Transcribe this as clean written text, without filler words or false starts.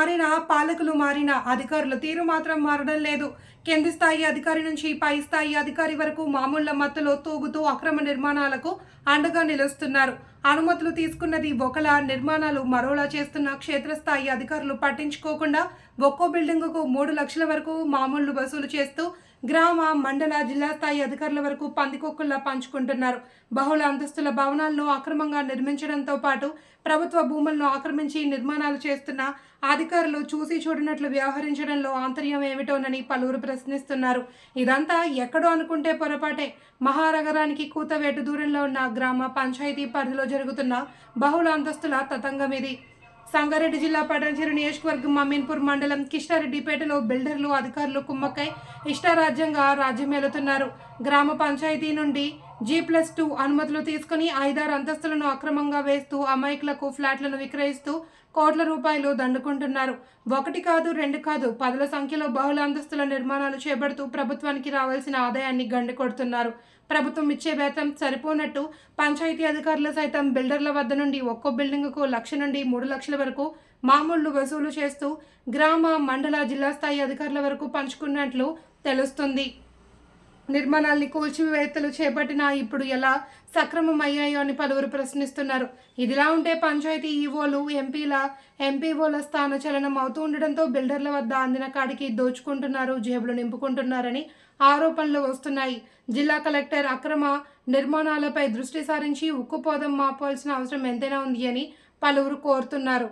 మారినా పాలకులు మారినా అధికారుల తీరు మాత్రం మారడం లేదు. కింది స్థాయి అధికారి నుంచి పై స్థాయి అధికారి వరకు మామూళ్ల మత్తులో తూగుతూ అక్రమ నిర్మాణాలకు అండగా నిలుస్తున్నారు. అనుమతులు తీసుకున్నది ఒకలా, నిర్మాణాలు మరోలా చేస్తున్న క్షేత్రస్థాయి అధికారులు పట్టించుకోకుండా ఒక్కో బిల్డింగుకు 3 లక్షల వరకు మామూళ్లు వసూలు చేస్తూ గ్రామ, మండల, జిల్లా స్థాయి అధికారుల వరకు పందికొక్కుల్లా పంచుకుంటున్నారు. బహుళ అంతస్తుల భవనాలను అక్రమంగా నిర్మించడంతో పాటు ప్రభుత్వ భూములను ఆక్రమించి నిర్మాణాలు చేస్తున్న అధికారులు చూసి చూడనట్లు వ్యవహరించడంలో ఆంతర్యం ఏమిటోనని పలువురు ప్రశ్నిస్తున్నారు. ఇదంతా ఎక్కడో అనుకుంటే పొరపాటే. మహానగరానికి కూతవేటు దూరంలో ఉన్న గ్రామ పంచాయతీ పరిధిలో జరుగుతున్న బహుళ అంతస్తుల తతంగం ఇది. సంగారెడ్డి జిల్లా పటాన్చెరు నియోజకవర్గం అమీన్పూర్ మండలం కిష్టారెడ్డిపేటలో బిల్డర్లు, అధికారులు కుమ్మక్కై ఇష్టారాజ్యంగా రాజ్యమేలుతున్నారు. గ్రామ పంచాయతీ నుండి G+2 అనుమతులు తీసుకుని 5-6 అంతస్తులను అక్రమంగా వేస్తూ అమాయకులకు ఫ్లాట్లను విక్రయిస్తూ కోట్ల రూపాయలు దండుకుంటున్నారు. 1 కాదు 2 కాదు 10ల సంఖ్యలో బహుళ అంతస్తుల నిర్మాణాలు చేపడుతూ ప్రభుత్వానికి రావాల్సిన ఆదాయాన్ని గండికొడుతున్నారు. ప్రభుత్వం ఇచ్చే వేతనం సరిపోనట్టు పంచాయతీ అధికారులు సైతం బిల్డర్ల వద్ద నుండి ఒక్కో బిల్డింగుకు 1 లక్ష నుండి 3 లక్షల వరకు మామూళ్లు వసూలు చేస్తూ గ్రామ, మండల, జిల్లా స్థాయి అధికారుల వరకు పంచుకున్నట్లు తెలుస్తుంది. నిర్మాణాల్ని కూల్చివేతలు చేపట్టినా ఇప్పుడు ఎలా సక్రమం అయ్యాయో అని పలువురు ప్రశ్నిస్తున్నారు. ఇదిలా ఉంటే పంచాయతీ ఈవోలు, ఎంపీఓల స్థానచలనం అవుతూ ఉండడంతో బిల్డర్ల వద్ద అందిన కాడికి దోచుకుంటున్నారు, జేబులు నింపుకుంటున్నారని ఆరోపణలు వస్తున్నాయి. జిల్లా కలెక్టర్ అక్రమ నిర్మాణాలపై దృష్టి సారించి ఉక్కుపోదం మాపాల్సిన అవసరం ఎంతైనా ఉంది అని పలువురు కోరుతున్నారు.